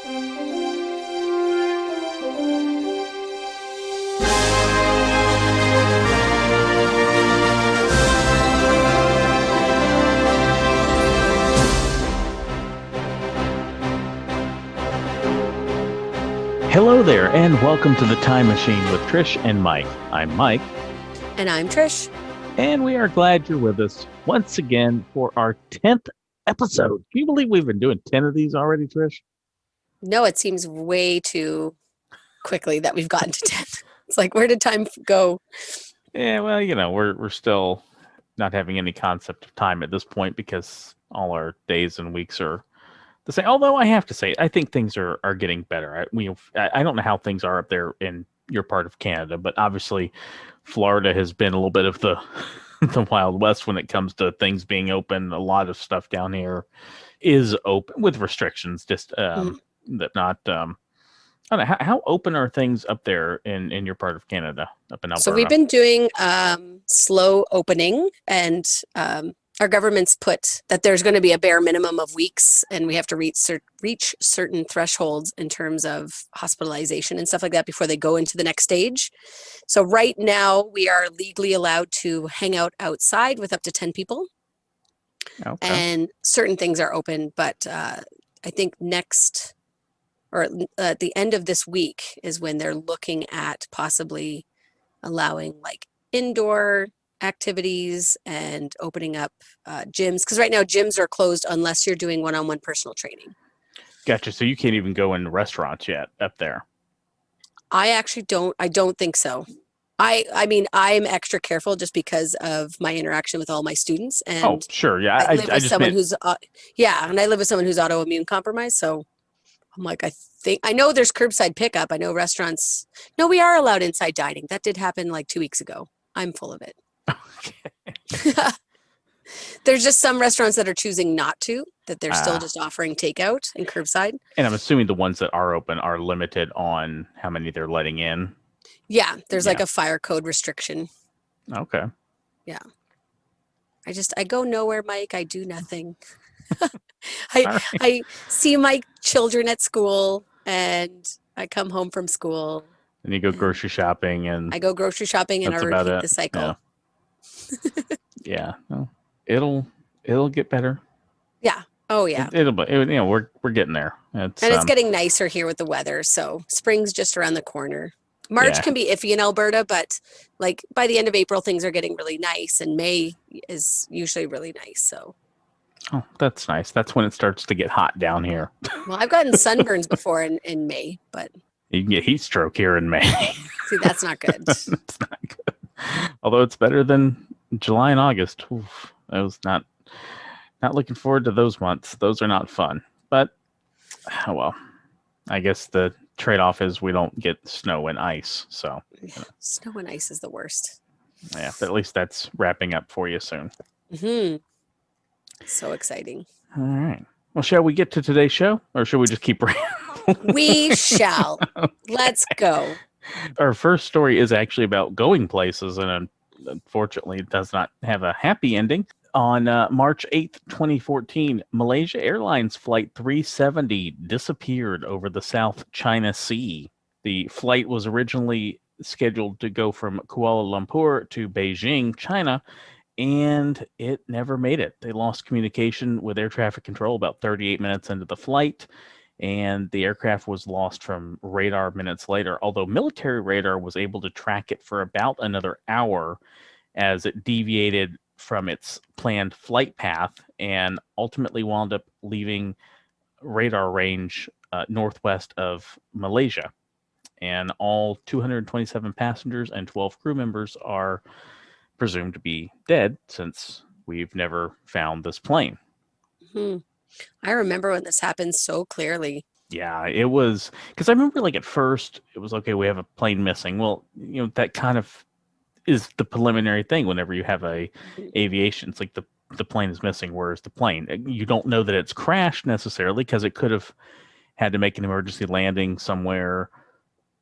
Hello there, and welcome to the Time Machine with Trish and Mike. I'm Mike. And I'm Trish. And we are glad you're with us once again for our 10th episode. Can you believe we've been doing 10 of these already, Trish? No, it seems way too quickly that we've gotten to 10. It's like, where did time go? Yeah, well, you know, we're still not having any concept of time at this point because all our days and weeks are the same. Although I have to say, I think things are getting better. I don't know how things are up there in your part of Canada, but obviously Florida has been a little bit of the the Wild West when it comes to things being open. A lot of stuff down here is open with restrictions, just that not. I don't know, how open are things up there in your part of Canada, up in Alberta? So we've been doing slow opening, and our government's put that there's going to be a bare minimum of weeks, and we have to reach certain thresholds in terms of hospitalization and stuff like that before they go into the next stage. So right now we are legally allowed to hang out outside with up to 10 people. Okay. And certain things are open, but I think next or at the end of this week is when they're looking at possibly allowing like indoor activities and opening up gyms, because right now gyms are closed unless you're doing one-on-one personal training. Gotcha. So you can't even go in restaurants yet up there. I don't think so. I mean, I'm extra careful just because of my interaction with all my students. And oh, sure. Yeah. I live with someone who's autoimmune compromised. So I'm like, I know there's curbside pickup. I know restaurants. No, we are allowed inside dining. That did happen like 2 weeks ago. I'm full of it. Okay. There's just some restaurants that are choosing not to, that they're still just offering takeout and curbside. And I'm assuming the ones that are open are limited on how many they're letting in. Yeah, there's like a fire code restriction. Okay. Yeah. I go nowhere, Mike. I do nothing. I see my children at school, and I come home from school. And you go grocery shopping, and I go grocery shopping, and I repeat the cycle. Yeah. Well, it'll get better. Yeah. Oh yeah. We're getting there. It's getting nicer here with the weather. So spring's just around the corner. March can be iffy in Alberta, but like by the end of April, things are getting really nice, and May is usually really nice. So. Oh, that's nice. That's when it starts to get hot down here. Well, I've gotten sunburns before in May, but. You can get heat stroke here in May. See, that's not good. That's not good. Although it's better than July and August. Oof, I was not looking forward to those months. Those are not fun. But, oh well, I guess the trade-off is we don't get snow and ice. So Snow and ice is the worst. Yeah, but at least that's wrapping up for you soon. Mm-hmm. So exciting. All right. Well, shall we get to today's show, or should we just keep We shall. Okay. Let's go. Our first story is actually about going places, and unfortunately, it does not have a happy ending. On March 8th, 2014, Malaysia Airlines Flight 370 disappeared over the South China Sea. The flight was originally scheduled to go from Kuala Lumpur to Beijing, China, and it never made it. They lost communication with air traffic control about 38 minutes into the flight, and the aircraft was lost from radar minutes later, although military radar was able to track it for about another hour as it deviated from its planned flight path and ultimately wound up leaving radar range northwest of Malaysia. And all 227 passengers and 12 crew members are presumed to be dead, since we've never found this plane. Mm-hmm. I remember when this happened so clearly. Yeah, it was, because I remember like at first it was, okay, we have a plane missing. Well, you know, that kind of is the preliminary thing whenever you have a aviation. It's like the plane is missing. Where's the plane? You don't know that it's crashed necessarily, because it could have had to make an emergency landing somewhere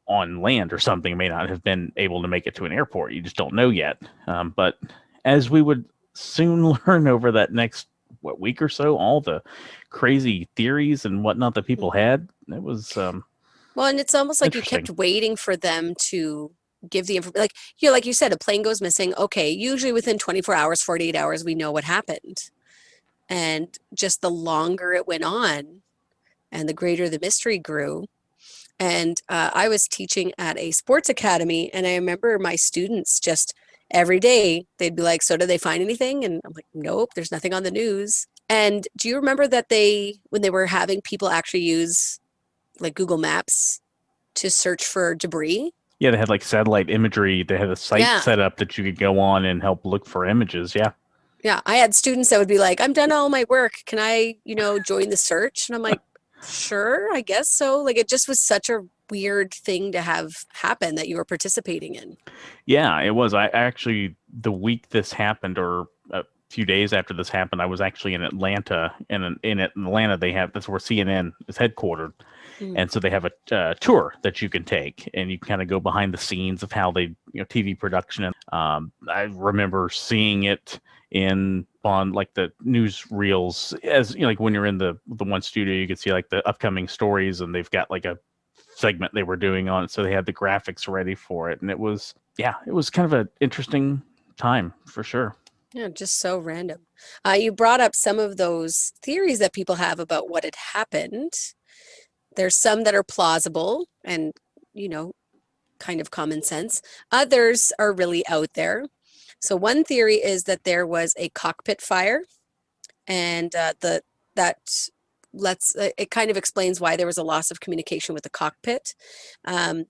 on land or something. It may not have been able to make it to an airport. You just don't know yet. But as we would soon learn over that next week or so, all the crazy theories and whatnot that people had. It was well, and it's almost like you interesting. kept waiting for them to give the information. Like, like you said, a plane goes missing. Okay, usually within 24 hours, 48 hours, we know what happened. And just the longer it went on and the greater the mystery grew. And I was teaching at a sports academy, and I remember my students just every day, they'd be like, so did they find anything? And I'm like, nope, there's nothing on the news. And do you remember that when they were having people actually use like Google Maps to search for debris? Yeah, they had like satellite imagery. They had a site set up that you could go on and help look for images. Yeah. Yeah, I had students that would be like, I'm done all my work. Can I, join the search? And I'm like, sure, I guess so. Like, it just was such a weird thing to have happen that you were participating in. Yeah, it was. I actually, the week this happened, or a few days after this happened, I was actually in Atlanta. And in Atlanta, that's where CNN is headquartered. And so they have a tour that you can take, and you can kind of go behind the scenes of how they, TV production. And I remember seeing it on like the news reels, as like when you're in the one studio, you could see like the upcoming stories, and they've got like a segment they were doing on it, so they had the graphics ready for it, and it was kind of an interesting time for sure. Yeah, just so random. You brought up some of those theories that people have about what had happened. There's some that are plausible and, kind of common sense. Others are really out there. So one theory is that there was a cockpit fire, and it kind of explains why there was a loss of communication with the cockpit.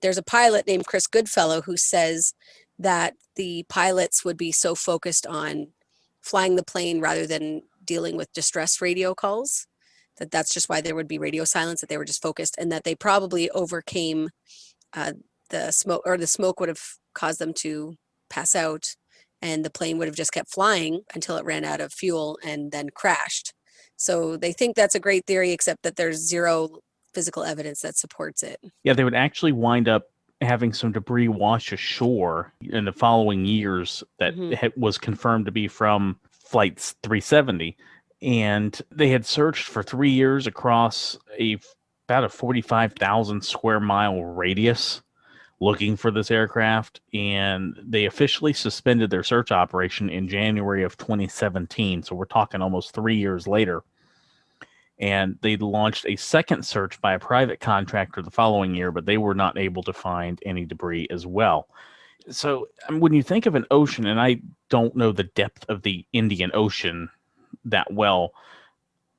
There's a pilot named Chris Goodfellow who says that the pilots would be so focused on flying the plane rather than dealing with distress radio calls, that's just why there would be radio silence, that they were just focused, and that they probably overcame the smoke, or the smoke would have caused them to pass out, and the plane would have just kept flying until it ran out of fuel and then crashed. So they think that's a great theory, except that there's zero physical evidence that supports it. Yeah, they would actually wind up having some debris wash ashore in the following years that was confirmed to be from Flight 370. And they had searched for 3 years across about a 45,000 square mile radius looking for this aircraft. And they officially suspended their search operation in January of 2017. So we're talking almost 3 years later. And they launched a second search by a private contractor the following year, but they were not able to find any debris as well. So when you think of an ocean, and I don't know the depth of the Indian Ocean that well,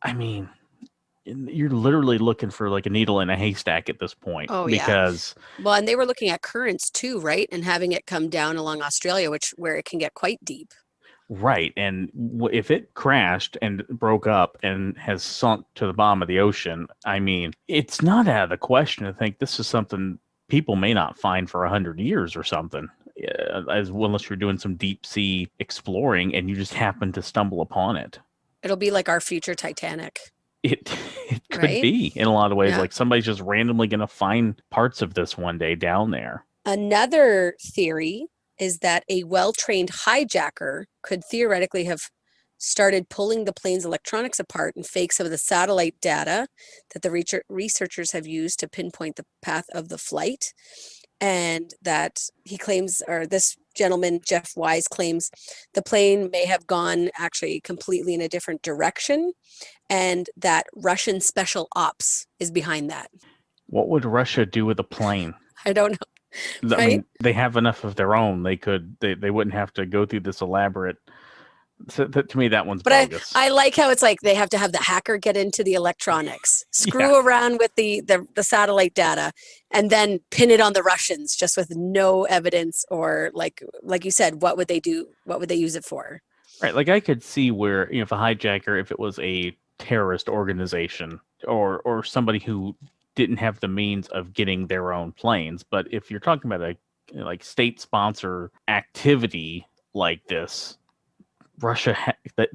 I mean, you're literally looking for like a needle in a haystack at this point. Oh, because well, and they were looking at currents too, right? And having it come down along Australia, where it can get quite deep. Right. And if it crashed and broke up and has sunk to the bottom of the ocean, I mean, it's not out of the question to think this is something people may not find for 100 years or something, unless you're doing some deep sea exploring and you just happen to stumble upon it. It'll be like our future Titanic. It could be in a lot of ways. Like somebody's just randomly going to find parts of this one day down there. Another theory is that a well-trained hijacker could theoretically have started pulling the plane's electronics apart and fake some of the satellite data that the researchers have used to pinpoint the path of the flight. And that he claims, or this gentleman, Jeff Wise, claims the plane may have gone actually completely in a different direction, and that Russian special ops is behind that. What would Russia do with a plane? I don't know. I mean, they have enough of their own. They wouldn't have to go through this elaborate. So to me, that one's bogus. I like how it's like they have to have the hacker get into the electronics, screw around with the satellite data, and then pin it on the Russians just with no evidence, or like you said, what would they do? What would they use it for? Right. Like I could see where, if a hijacker, if it was a terrorist organization or somebody who didn't have the means of getting their own planes. But if you're talking about a like state sponsor activity like this, Russia,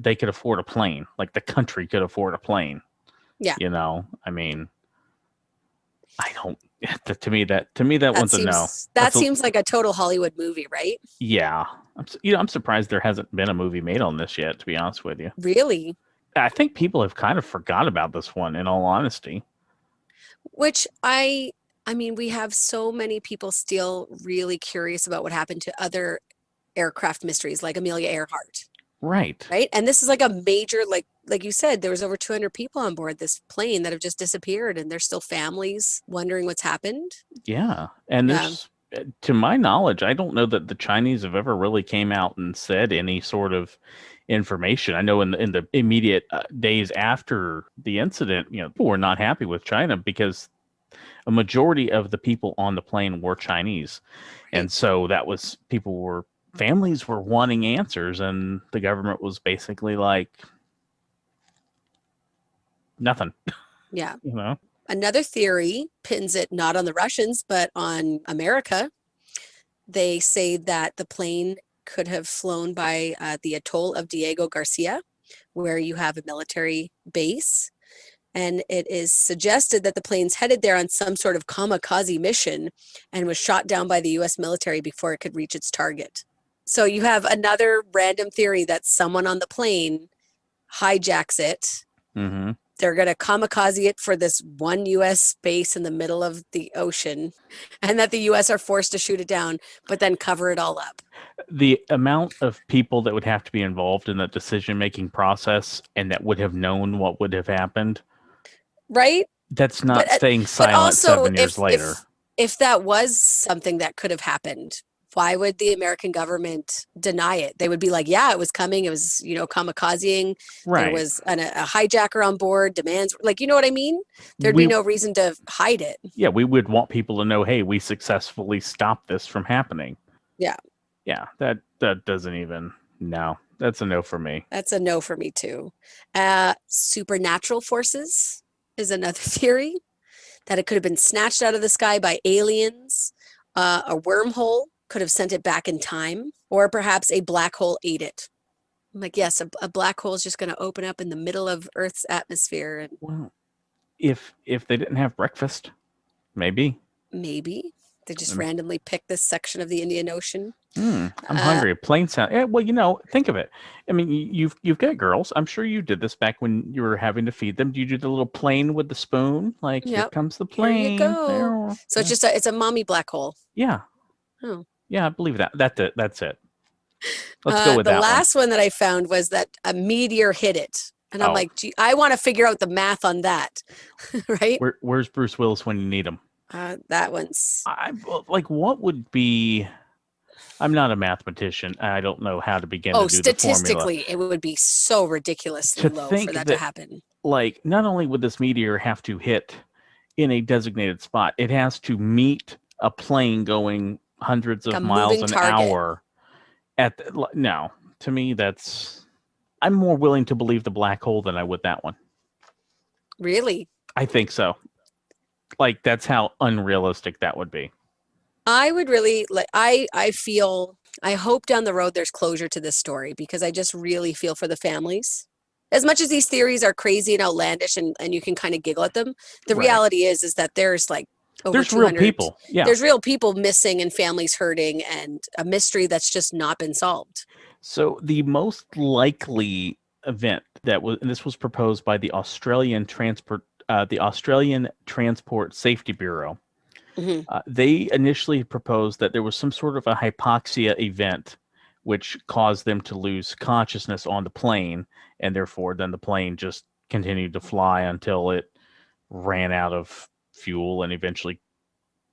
they could afford a plane. Like the country could afford a plane. Yeah. I mean, I don't. To me, that one's a no. That seems like a total Hollywood movie, right? Yeah. I'm surprised there hasn't been a movie made on this yet, to be honest with you. Really? I think people have kind of forgot about this one, in all honesty. Which I mean, we have so many people still really curious about what happened to other aircraft mysteries like Amelia Earhart, Right. right? And this is like a major, like you said, there was over 200 people on board this plane that have just disappeared, and there's still families wondering what's happened. Yeah. And Yeah, there's, to my knowledge, I don't know that the Chinese have ever really came out and said any sort of information. I know in the immediate days after the incident, people were not happy with China because a majority of the people on the plane were Chinese. right. And so families were wanting answers, and the government was basically like, nothing. Yeah. you know? Another theory pins it not on the Russians, but on America. They say that the plane could have flown by the atoll of Diego Garcia, where you have a military base. And it is suggested that the plane's headed there on some sort of kamikaze mission and was shot down by the US military before it could reach its target. So you have another random theory that someone on the plane hijacks it. Mm-hmm. They're going to kamikaze it for this one US base in the middle of the ocean, and that the US are forced to shoot it down, but then cover it all up. The amount of people that would have to be involved in the decision-making process and that would have known what would have happened. Right? That's not But staying silent also, 7 years later. if that was something that could have happened, why would the American government deny it? They would be like, yeah, it was coming. It was, kamikazing. Right. There was a hijacker on board, demands, like, you know what I mean? There'd be no reason to hide it. Yeah, we would want people to know, hey, we successfully stopped this from happening. Yeah. Yeah, that doesn't even, no, that's a no for me. That's a no for me too. Supernatural forces is another theory, that it could have been snatched out of the sky by aliens. A wormhole could have sent it back in time, or perhaps a black hole ate it. I'm like, yes, a black hole is just going to open up in the middle of Earth's atmosphere. And Well, if they didn't have breakfast, maybe maybe they just randomly picked this section of the Indian Ocean. I'm hungry. Plain sound. Yeah, well, think of it. I mean, you've got girls. I'm sure you did this back when you were having to feed them. Do you do the little plane with the spoon? Like, here comes the plane. Here you go. So it's a mommy black hole. Yeah. Oh. Yeah, I believe that. That's it. Let's go with that. The last one that I found was that a meteor hit it. And I'm like, gee, I want to figure out the math on that. Right? Where's Bruce Willis when you need him? That one's... what would be... I'm not a mathematician. I don't know how to begin to do statistically, the formula. it would be so ridiculously low for that to happen. Like, not only would this meteor have to hit in a designated spot, it has to meet a plane going hundreds of miles an hour. No, to me, I'm more willing to believe the black hole than I would that one. Really? I think so. Like, that's how unrealistic that would be. I would really I hope down the road there's closure to this story, because I just really feel for the families. As much as these theories are crazy and outlandish and you can kind of giggle at them, the reality is that there's like over 200, real people. Yeah. There's real people missing and families hurting, and a mystery that's just not been solved. So the most likely event and this was proposed by the Australian Transport Safety Bureau. Mm-hmm. They initially proposed that there was some sort of a hypoxia event which caused them to lose consciousness on the plane, and therefore then the plane just continued to fly until it ran out of fuel and eventually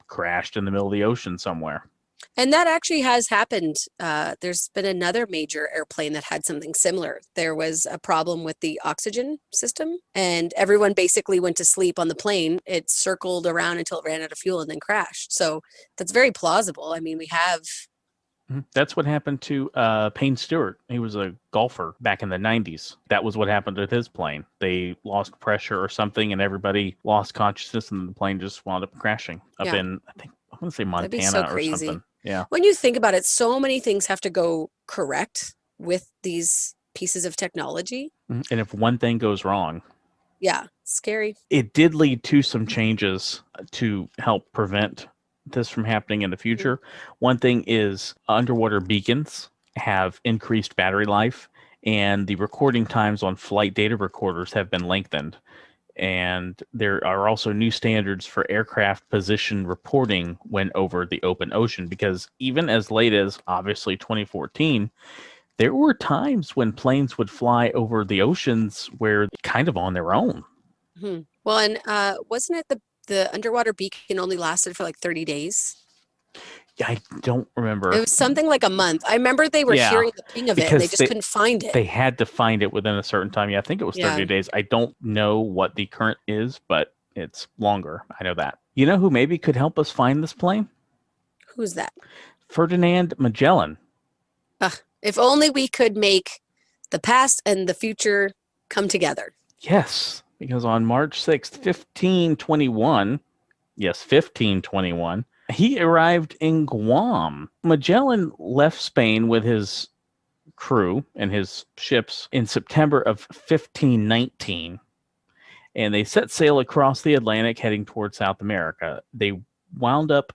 crashed in the middle of the ocean somewhere. And that actually has happened. There's been another major airplane that had something similar. There was a problem with the oxygen system, and everyone basically went to sleep on the plane. It circled around until it ran out of fuel and then crashed. So that's very plausible. I mean, we have... That's what happened to Payne Stewart. He was a golfer back in the 90s. That was what happened with his plane. They lost pressure or something, and everybody lost consciousness, and the plane just wound up crashing up in, I think, I want to say Montana or something. Yeah. When you think about it, so many things have to go correct with these pieces of technology. And if one thing goes wrong... Yeah, scary. It did lead to some changes to help prevent this from happening in the future. One thing is underwater beacons have increased battery life, and the recording times on flight data recorders have been lengthened. And there are also new standards for aircraft position reporting when over the open ocean, because even as late as obviously 2014, there were times when planes would fly over the oceans where kind of on their own. Well, and wasn't it the underwater beacon only lasted for like 30 days? I don't remember. It was something like a month. I remember they were hearing the ping of it and they just couldn't find it. They had to find it within a certain time. Yeah, I think it was 30 days. I don't know what the current is, but it's longer. I know that. You know who maybe could help us find this plane? Who's that? Ferdinand Magellan. If only we could make the past and the future come together. Yes, because on March 6th, 1521, yes, 1521, he arrived in Guam. Magellan left Spain with his crew and his ships in September of 1519, and they set sail across the Atlantic heading toward South America. They wound up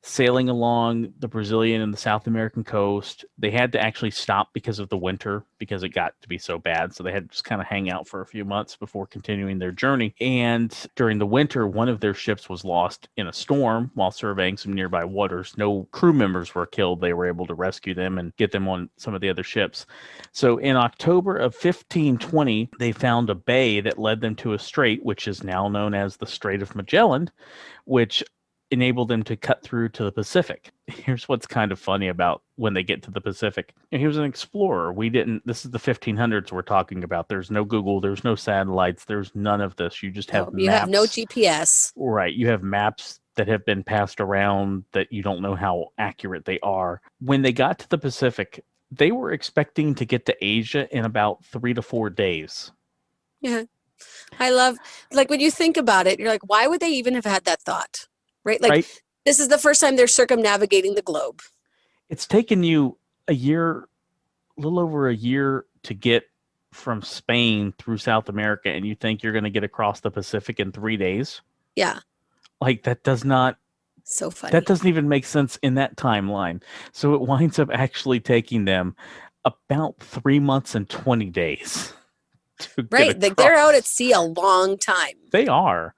sailing along the Brazilian and the South American coast. They had to actually stop because of the winter, because it got to be so bad. So they had to just kind of hang out for a few months before continuing their journey. And during the winter, one of their ships was lost in a storm while surveying some nearby waters. No crew members were killed. They were able to rescue them and get them on some of the other ships. So in October of 1520, they found a bay that led them to a strait, which is now known as the Strait of Magellan, which enabled them to cut through to the Pacific. Here's what's kind of funny about when they get to the Pacific. He was an explorer. This is the 1500s we're talking about. There's no Google, there's no satellites, there's none of this. You just have maps. You have no GPS. Right. You have maps that have been passed around that you don't know how accurate they are. When they got to the Pacific, they were expecting to get to Asia in about 3 to 4 days. Yeah. I love, like, when you think about it, you're like, why would they even have had that thought? Right? Like, This is the first time they're circumnavigating the globe. It's taken you a little over a year to get from Spain through South America, and you think you're going to get across the Pacific in 3 days? Yeah. Like, that does not... So funny. That doesn't even make sense in that timeline. So it winds up actually taking them about 3 months and 20 days. Right. Like, they're out at sea a long time. They are.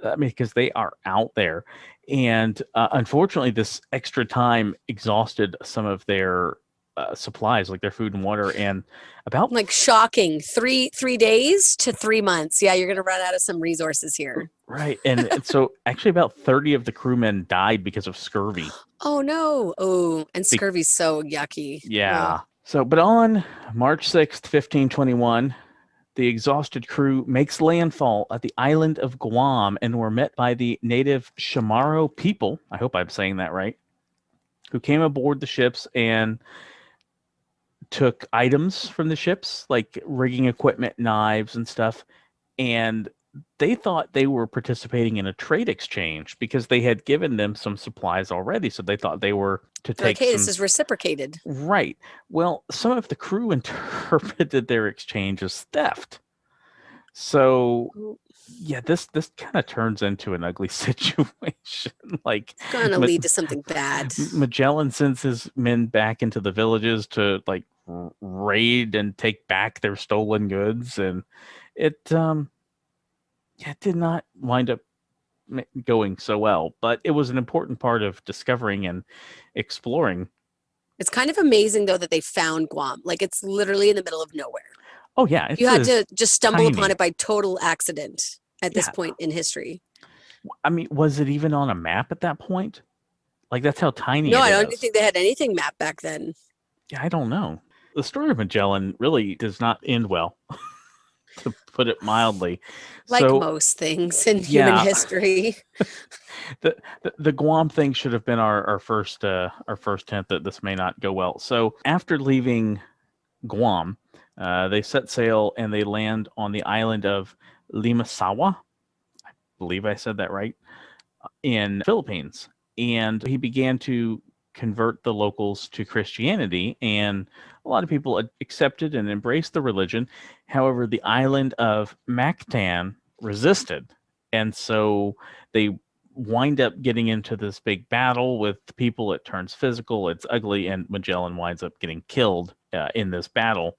I mean, because they are out there. And unfortunately, this extra time exhausted some of their supplies, like their food and water. And about... Like, shocking. Three days to 3 months. Yeah, you're going to run out of some resources here. Right. And so actually about 30 of the crewmen died because of scurvy. Oh, no. Oh, and scurvy's so yucky. Yeah. Oh. So, but on March 6th, 1521... the exhausted crew makes landfall at the island of Guam and were met by the native Chamorro people, I hope I'm saying that right, who came aboard the ships and took items from the ships, like rigging equipment, knives and stuff. And they thought they were participating in a trade exchange because they had given them some supplies already. So they thought they were to take this is reciprocated. Right. Well, some of the crew interpreted their exchange as theft. So, yeah, this kind of turns into an ugly situation. Like, it's going to lead to something bad. Magellan sends his men back into the villages to, like, raid and take back their stolen goods. And it did not wind up going so well, but it was an important part of discovering and exploring. It's kind of amazing, though, that they found Guam. Like, it's literally in the middle of nowhere. Oh, yeah. You had to just stumble upon it by total accident at this point in history. I mean, was it even on a map at that point? Like, that's how tiny it is. No, I don't think they had anything mapped back then. Yeah, I don't know. The story of Magellan really does not end well, to put it mildly. Like most things in human history. The Guam thing should have been our first hint that this may not go well. So after leaving Guam, they set sail and they land on the island of Limasawa. I believe I said that right, in the Philippines. And he began to convert the locals to Christianity, and a lot of people accepted and embraced the religion. However, the island of Mactan resisted, and so they wind up getting into this big battle with the people. It turns physical, it's ugly, and Magellan winds up getting killed in this battle.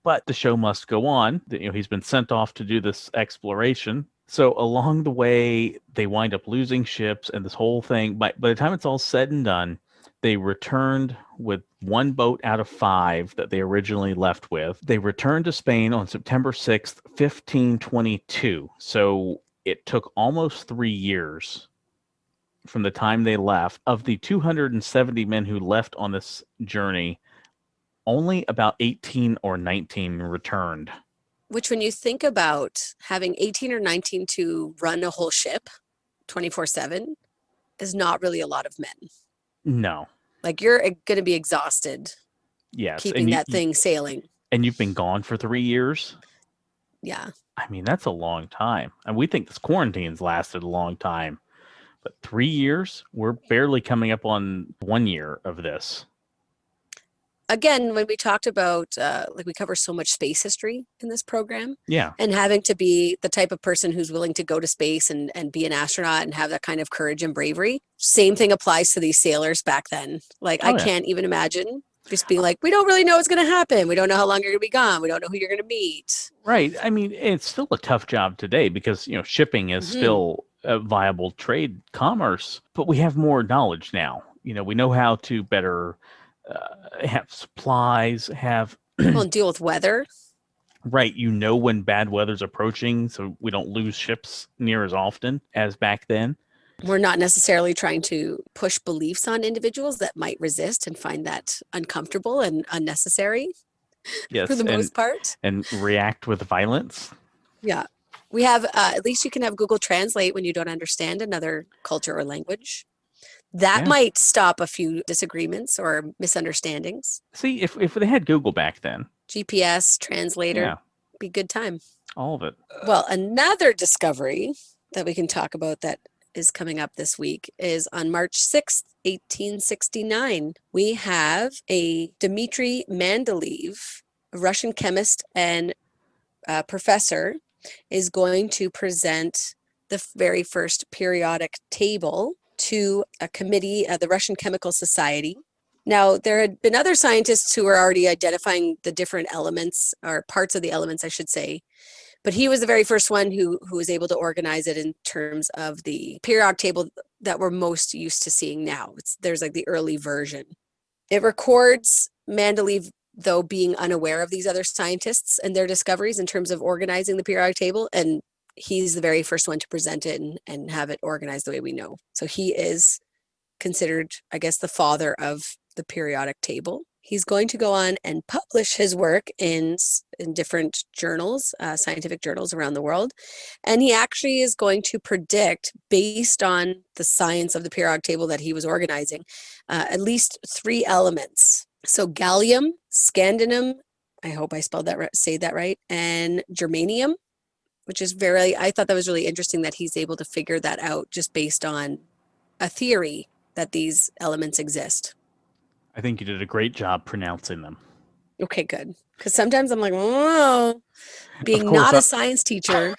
But the show must go on. He's been sent off to do this exploration. So along the way, they wind up losing ships and this whole thing. By the time it's all said and done, they returned with one boat out of 5 that they originally left with. They returned to Spain on September 6th, 1522. So it took almost 3 years from the time they left. Of the 270 men who left on this journey, only about 18 or 19 returned. Which, when you think about having 18 or 19 to run a whole ship 24/7, is not really a lot of men. No. Like, you're going to be exhausted. Yes. Keeping that thing sailing. And you've been gone for 3 years? Yeah. I mean, that's a long time. And we think this quarantine's lasted a long time. But 3 years? We're barely coming up on 1 year of this. Again, when we talked about, we cover so much space history in this program. Yeah. And having to be the type of person who's willing to go to space and be an astronaut and have that kind of courage and bravery. Same thing applies to these sailors back then. I can't even imagine just being like, we don't really know what's going to happen. We don't know how long you're going to be gone. We don't know who you're going to meet. Right. I mean, it's still a tough job today because, shipping is still a viable trade commerce, but we have more knowledge now. We know how to better have supplies, well, deal with weather. Right. When bad weather's approaching, so we don't lose ships near as often as back then. We're not necessarily trying to push beliefs on individuals that might resist and find that uncomfortable and unnecessary. Yes, for the most part. And react with violence. Yeah. We have, at least you can have Google Translate when you don't understand another culture or language. That might stop a few disagreements or misunderstandings. See, if they had Google back then. GPS, translator, be good time. All of it. Well, another discovery that we can talk about that is coming up this week is on March 6th, 1869. We have a Dmitry Mendeleev, a Russian chemist and professor, is going to present the very first periodic table to a committee of the Russian Chemical Society. Now, there had been other scientists who were already identifying the different elements, or parts of the elements, I should say, but he was the very first one who was able to organize it in terms of the periodic table that we're most used to seeing now. There's the early version. It records Mendeleev, though, being unaware of these other scientists and their discoveries in terms of organizing the periodic table, and he's the very first one to present it and have it organized the way we know. So he is considered, I guess, the father of the periodic table. He's going to go on and publish his work in different journals, scientific journals around the world. And he actually is going to predict, based on the science of the periodic table that he was organizing, at least 3 elements. So gallium, scandium, I hope I say that right, and germanium, which is I thought that was really interesting that he's able to figure that out just based on a theory that these elements exist. I think you did a great job pronouncing them. Okay, good. Because sometimes I'm like, oh, being not a science teacher.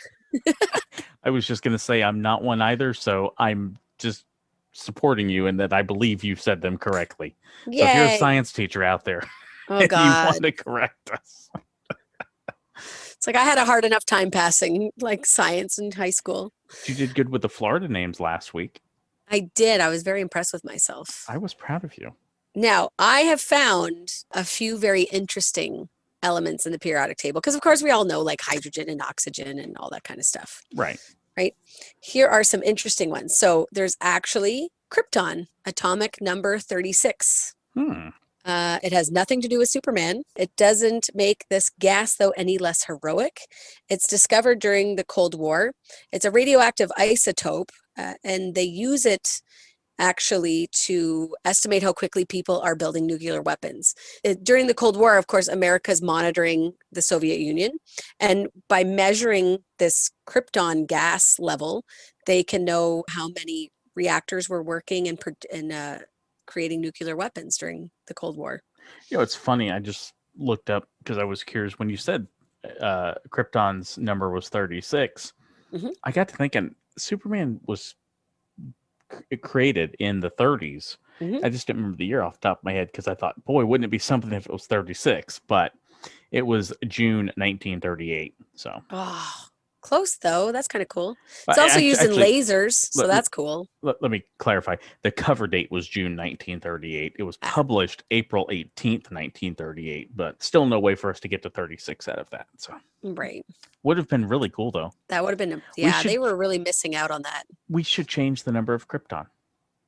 I was just going to say I'm not one either, so I'm just supporting you in that I believe you've said them correctly. Yay. So if you're a science teacher out there, oh God, you want to correct us. It's I had a hard enough time passing science in high school. You did good with the Florida names last week. I did. I was very impressed with myself. I was proud of you. Now, I have found a few very interesting elements in the periodic table because, of course, we all know hydrogen and oxygen and all that kind of stuff. Right. Here are some interesting ones. So there's actually krypton, atomic number 36. It has nothing to do with Superman. It doesn't make this gas, though, any less heroic. It's discovered during the Cold War. It's a radioactive isotope, and they use it actually to estimate how quickly people are building nuclear weapons. During the Cold War, of course, America's monitoring the Soviet Union. And by measuring this krypton gas level, they can know how many reactors were working and creating nuclear weapons during the Cold War. It's funny. I just looked up because I was curious when you said Krypton's number was 36. Mm-hmm. I got to thinking Superman was created in the 30s. Mm-hmm. I just didn't remember the year off the top of my head because I thought, boy, wouldn't it be something if it was 36? But It was June 1938. So, Oh, close though. That's kind of cool. It's I- also act- using actually, lasers, so let, that's cool. let me clarify. The cover date was June 1938. It was Ah. published April 18th, 1938, but still no way for us to get to 36 out of that. So, Right. would have been really cool though. That would have been, should- they were really missing out on that. We should change the number of Krypton.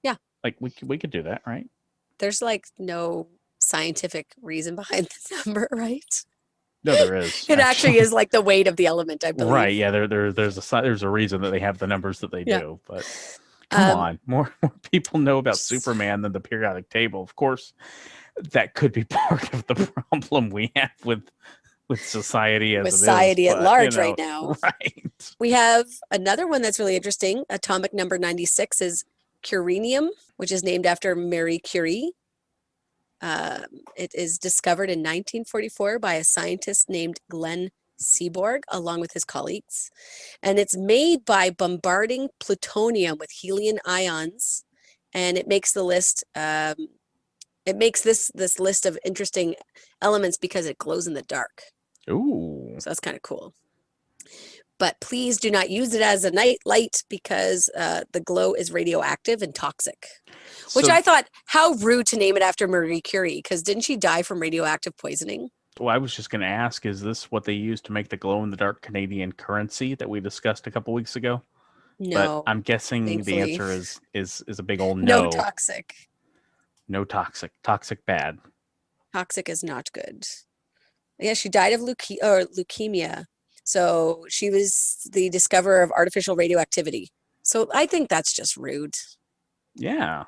Yeah. Like we could do that, right? There's like no scientific reason behind the number, right? No, there is. It actually is like the weight of the element, I believe. Right. Yeah. There's a reason that they have the numbers that they Yeah. do. But come on, more people know about Superman than the periodic table. Of course, that could be part of the problem we have with society as Society it is, at but, large right now. Right. We have another one that's really interesting. Atomic number 96 is curium, which is named after Marie Curie. It is discovered in 1944 by a scientist named Glenn Seaborg, along with his colleagues. And it's made by bombarding plutonium with helium ions. And it makes the list, it makes this list of interesting elements because it glows in the dark. Ooh. So that's kind of cool. But please do not use it as a night light because the glow is radioactive and toxic. Which So- I thought, how rude to name it after Marie Curie, because didn't she die from radioactive poisoning? Well, I was just going to ask, is this what they use to make the glow-in-the-dark Canadian currency that we discussed a couple weeks ago? No. But I'm guessing thankfully. the answer is a big old No no. toxic. No toxic. Toxic bad. Toxic is not good. Yeah, she died of leukemia. So she was the discoverer of artificial radioactivity. So I think that's just rude. Yeah.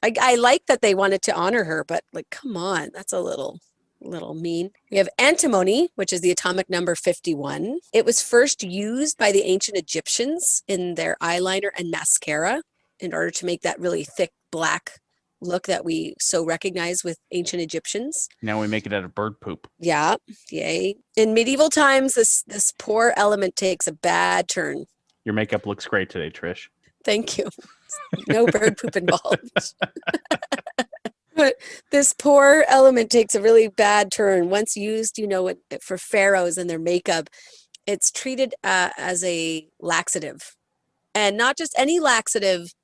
I like that they wanted to honor her, but like, come on, that's a little mean. We have antimony, which is the atomic number 51. It was first used by the ancient Egyptians in their eyeliner and mascara in order to make that really thick black look that we so recognize with ancient Egyptians. Now we make it out of bird poop. Yeah, yay. In medieval times, this poor element takes a bad turn. Your makeup looks great today, Trish. Thank you. No bird poop involved. But this poor element takes a really bad turn. Once used, for pharaohs and their makeup, it's treated as a laxative. And not just any laxative,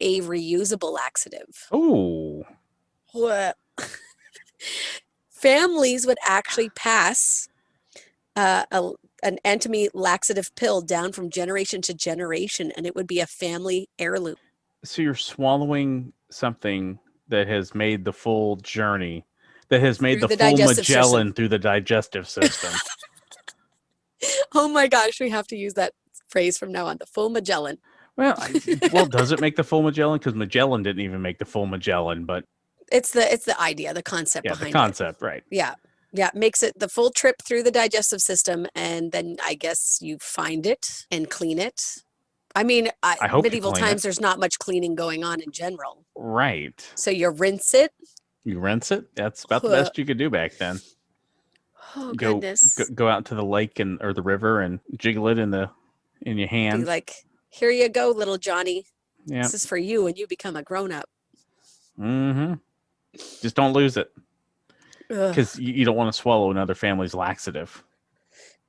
a reusable laxative. Oh. Families would actually pass an antimony laxative pill down from generation to generation, and it would be a family heirloom. So you're swallowing something that has made the full journey, that has made Through the the full digestive Magellan system. through the digestive system. Oh my gosh, we have to use that phrase from now on, the full Magellan. Well, does it make the full Magellan? Because Magellan didn't even make the full Magellan, but It's the idea, the concept yeah, behind the concept, right? it. Yeah, makes it the full trip through the digestive system, and then I guess you find it and clean it. I mean, I hope you medieval clean times, it. there's not much cleaning going on in general. Right. So you rinse it. You rinse it. That's about the best you could do back then. Oh Go goodness! go out to the lake or the river and jiggle it in your Be hand. like, here you go, little Johnny. Yeah. This is for you when you become a grown up. Mm-hmm. Just don't lose it, because you don't want to swallow another family's laxative.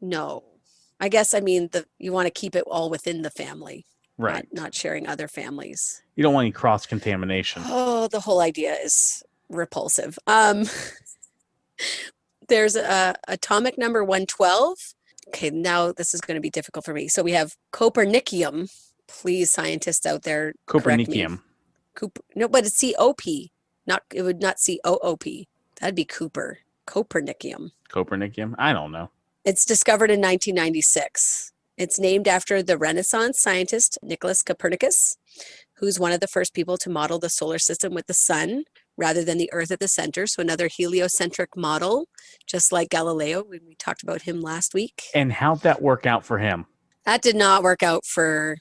No, I guess you want to keep it all within the family, Right. Not sharing other families. You don't want any cross contamination. Oh, the whole idea is repulsive. There's atomic number 112. Okay, now this is going to be difficult for me. So we have copernicium. Please, scientists out there, correct me. Copernicium. No, but it's COP. It would not COOP. That'd be Cooper. Copernicium. Copernicium. I don't know. It's discovered in 1996. It's named after the Renaissance scientist Nicholas Copernicus, who's one of the first people to model the solar system with the sun rather than the Earth at the center. So another heliocentric model, just like Galileo, when we talked about him last week. And how'd that work out for him? That did not work out for,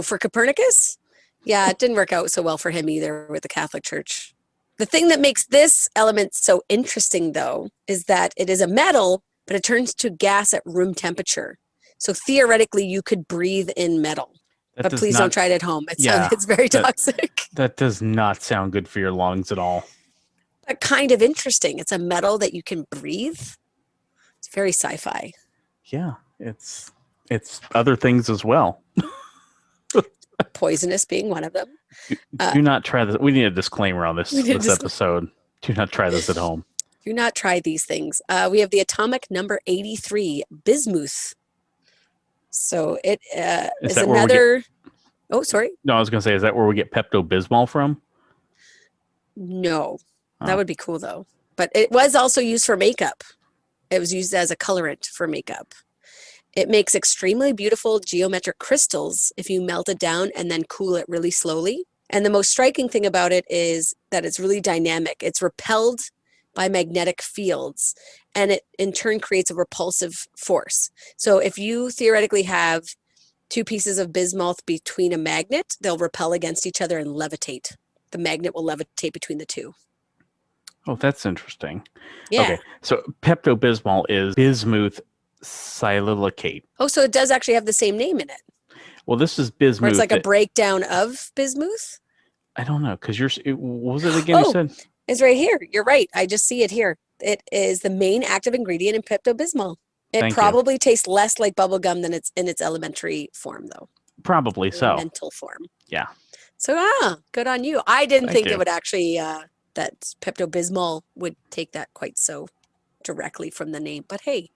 for Copernicus? Yeah, it didn't work out so well for him either with the Catholic Church. The thing that makes this element so interesting, though, is that it is a metal, but it turns to gas at room temperature. So theoretically, you could breathe in metal. But please don't try it at home. It's very toxic. That does not sound good for your lungs at all. but kind of interesting. It's a metal that you can breathe. It's very sci-fi. Yeah, it's other things as well. Poisonous being one of them. Do not try this. We need a disclaimer on this episode. Do not try this at home. Do not try these things. We have the atomic number 83, bismuth. So it is another... Oh, sorry. No, I was going to say, is that where we get Pepto-Bismol from? No. That would be cool, though. But it was also used for makeup. It was used as a colorant for makeup. It makes extremely beautiful geometric crystals if you melt it down and then cool it really slowly. And the most striking thing about it is that it's really dynamic. It's repelled by magnetic fields, and it in turn creates a repulsive force. So if you theoretically have two pieces of bismuth between a magnet, they'll repel against each other and levitate. The magnet will levitate between the two. Oh, that's interesting. Yeah. Okay, so Pepto-Bismol is bismuth silicate. Oh, so it does actually have the same name in it. Well, this is bismuth. Or it's like a breakdown of bismuth? I don't know, because what was it again you said? It's right here. You're right. I just see it here. It is the main active ingredient in Pepto-Bismol. It probably tastes less like bubble gum than it's in its elementary form, though. Probably so. Elemental form. Yeah. So, good on you. I didn't think it would actually, that Pepto-Bismol would take that quite so directly from the name. But hey,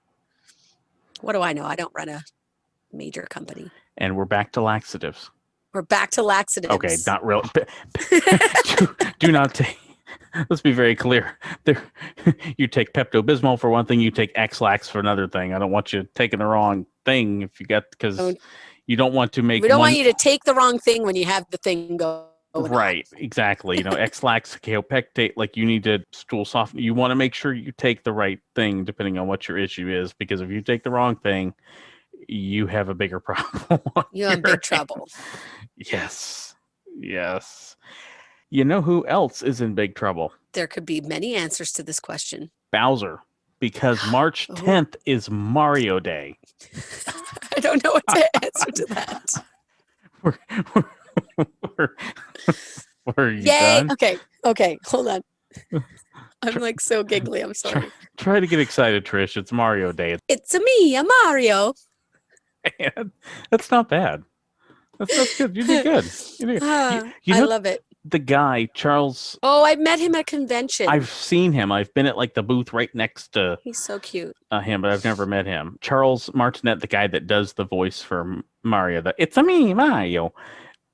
what do I know? I don't run a major company. And we're back to laxatives. We're back to laxatives. Okay, not real. do not take. Let's be very clear. You take Pepto-Bismol for one thing, you take X-Lax for another thing. I don't want you taking the wrong thing because you don't want to make. We don't want you to take the wrong thing when you have the thing going. Right, exactly. X-Lax, kaopectate, like you need to stool soften. You want to make sure you take the right thing depending on what your issue is, because if you take the wrong thing, you have a bigger problem. You're in big trouble. Yes. You know who else is in big trouble? There could be many answers to this question. Bowser, because March 10th is Mario Day. I don't know what to answer to that. Were you Yay! done? Okay, hold on. I'm like so giggly. I'm sorry. Try to get excited, Trish. It's Mario Day. It's me, a Mario. And that's not bad. That's good. You did good. I love it. The guy, Charles. Oh, I met him at a convention. I've seen him. I've been at like the booth right next to. He's so cute. Him, but I've never met him. Charles Martinet, the guy that does the voice for Mario, it's a me, Mario,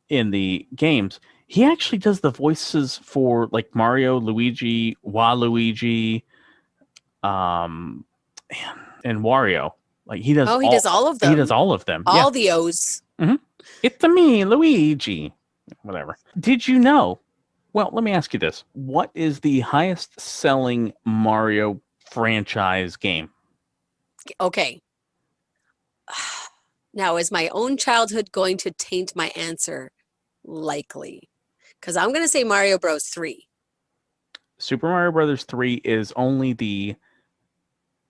in the games. He actually does the voices for like Mario, Luigi, Waluigi, and Wario. Like he does. He does all of them. He does all of them. All the O's. Mm-hmm. It's a me, Luigi. Whatever. Did you know? Well, let me ask you this. What is the highest selling Mario franchise game? Okay. Now, is my own childhood going to taint my answer? Likely. Because I'm going to say Mario Bros. 3. Super Mario Brothers 3 is only the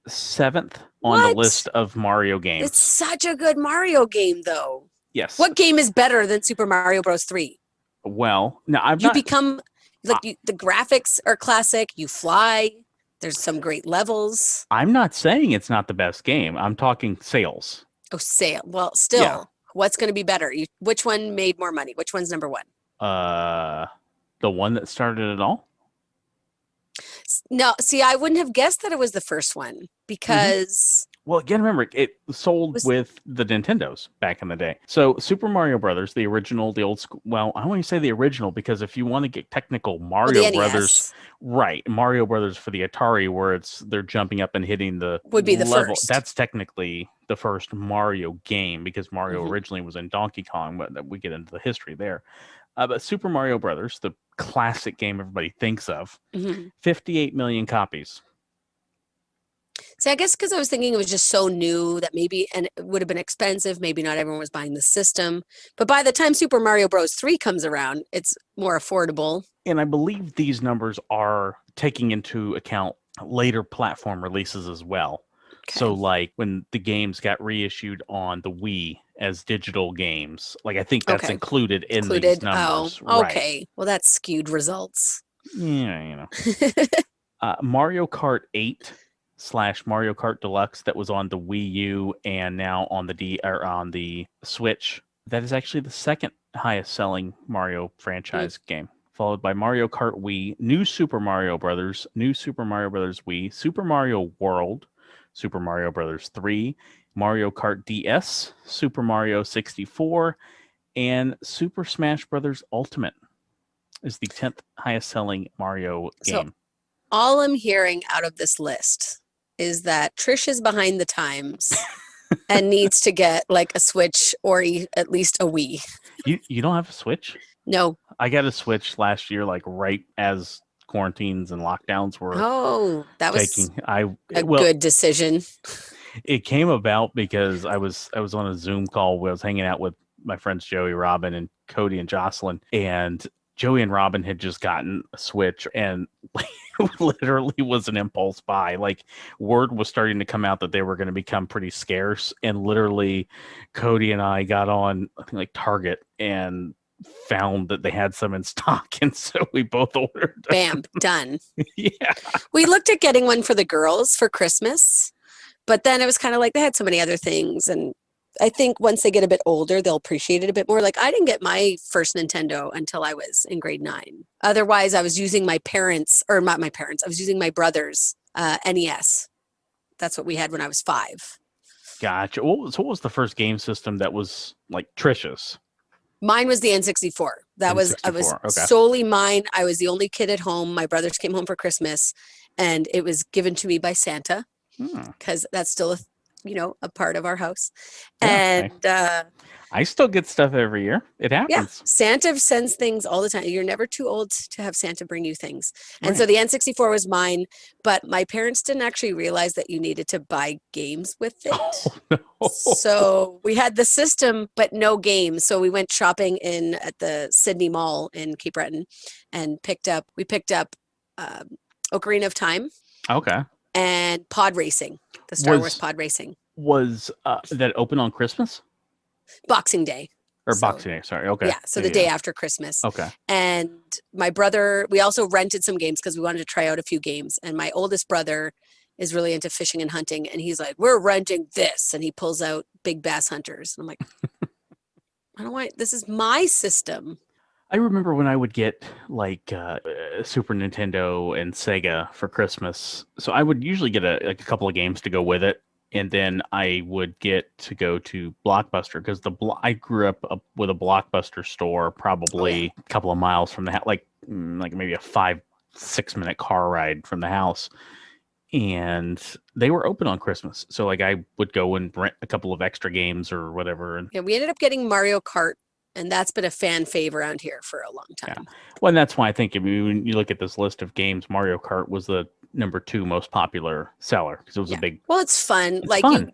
7th on the list of Mario games. It's such a good Mario game, though. Yes. What game is better than Super Mario Bros. 3? Well, no, become like the graphics are classic. You fly. There's some great levels. I'm not saying it's not the best game. I'm talking sales. Oh, sale. Well, still, what's going to be better? Which one made more money? Which one's number one? The one that started it all. No, see, I wouldn't have guessed that it was the first one because. Well, again, remember, it sold with the Nintendos back in the day. So Super Mario Brothers, the original, the old school. Well, I want to say the original because if you want to get technical, Mario Brothers, right? Mario Brothers for the Atari, where they're jumping up and hitting the would be the level. first. That's technically the first Mario game because Mario originally was in Donkey Kong. But we get into the history there. But Super Mario Brothers, the classic game everybody thinks of, 58 million copies. See, I guess because I was thinking it was just so new that maybe, and it would have been expensive. Maybe not everyone was buying the system. But by the time Super Mario Bros. 3 comes around, it's more affordable. And I believe these numbers are taking into account later platform releases as well. Okay. So like when the games got reissued on the Wii as digital games, like I think that's included in these numbers. Oh, okay. Right. Well, that's skewed results. Yeah, Mario Kart 8 / Mario Kart Deluxe that was on the Wii U and now on the Switch. That is actually the second highest selling Mario franchise game, followed by Mario Kart Wii, New Super Mario Brothers, New Super Mario Brothers Wii, Super Mario World, Super Mario Brothers 3, Mario Kart DS, Super Mario 64, and Super Smash Brothers Ultimate is the 10th highest selling Mario game. So all I'm hearing out of this list is that Trish is behind the times and needs to get like a Switch or at least a Wii. You don't have a Switch? No. I got a Switch last year, like right as quarantines and lockdowns were. Oh, that was a good decision. It came about because I was on a Zoom call where I was hanging out with my friends Joey, Robin, and Cody and Jocelyn, and Joey and Robin had just gotten a Switch, and literally was an impulse buy. Like, word was starting to come out that they were going to become pretty scarce, and literally Cody and I got on, I think, like Target and found that they had some in stock, and so we both ordered. Bam, done. Yeah. We looked at getting one for the girls for Christmas, but then it was kind of like they had so many other things, and I think once they get a bit older, they'll appreciate it a bit more. Like, I didn't get my first Nintendo until I was in grade 9. Otherwise, I was using I was using my brother's NES. That's what we had when I was 5. Gotcha. So what was the first game system that was like Trish's? Mine was the N64. I was solely mine. I was the only kid at home. My brothers came home for Christmas, and it was given to me by Santa, because that's still a part of our house. Yeah, and I still get stuff every year. It happens. Yeah, Santa sends things all the time. You're never too old to have Santa bring you things. And Right. so the N64 was mine, but my parents didn't actually realize that you needed to buy games with it. Oh, no. So we had the system, but no games. So we went shopping at the Sydney Mall in Cape Breton and picked up Ocarina of Time. Okay. And pod racing, the Star Wars pod racing. Was that open on Christmas? Boxing Day. Or Boxing Day, sorry. Okay. Yeah, so the day after Christmas. Okay. And my brother, we also rented some games because we wanted to try out a few games. And my oldest brother is really into fishing and hunting. And he's like, we're renting this. And he pulls out Big Bass Hunters. And I'm like, I don't want, this is my system. I remember when I would get like Super Nintendo and Sega for Christmas. So I would usually get a couple of games to go with it. And then I would get to go to Blockbuster because I grew up with a Blockbuster store probably a couple of miles from the house, like maybe a 5-6 minute car ride from the house. And they were open on Christmas. So like I would go and rent a couple of extra games or whatever. And yeah, we ended up getting Mario Kart. And that's been a fan fave around here for a long time. Yeah. Well, and that's why I think when you look at this list of games, Mario Kart was the number 2 most popular seller because it was a big. Well, it's fun. It's fun.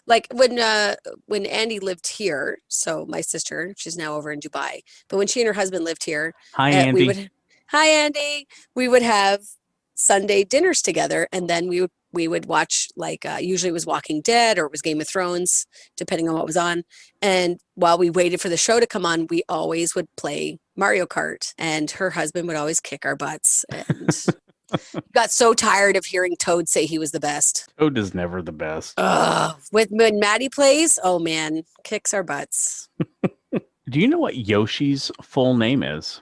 Like when Andy lived here. So my sister, she's now over in Dubai. But when she and her husband lived here, Hi Andy. Hi Andy. We would have Sunday dinners together, and then we would watch usually it was Walking Dead or it was Game of Thrones, depending on what was on. And while we waited for the show to come on, we always would play Mario Kart, and her husband would always kick our butts. And got so tired of hearing Toad say he was the best. Toad is never the best. When Maddie plays, oh man, kicks our butts. Do you know what Yoshi's full name is?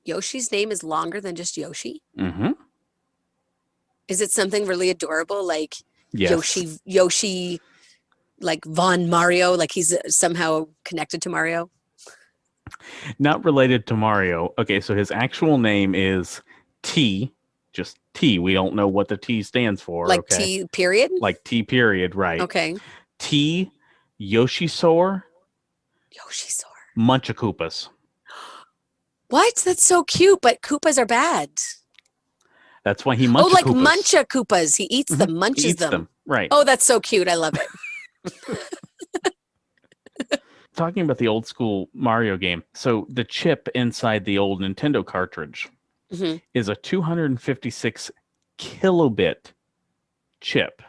Yoshi's name is longer than just Yoshi? Mm-hmm. Is it something really adorable like Yes. Yoshi, like Von Mario, like he's somehow connected to Mario? Not related to Mario. Okay, so his actual name is T, just T. We don't know what the T stands for. Like okay? T period? Like T period, right. Okay. T Yoshisaur Yoshisaur. Munchakoopas. What? That's so cute, but Koopas are bad. That's why he munches. Oh, like Muncha Koopas. He eats them, munches He eats them. Right. Oh, that's so cute. I love it. Talking about the old school Mario game. So the chip inside the old Nintendo cartridge is a 256 kilobit chip.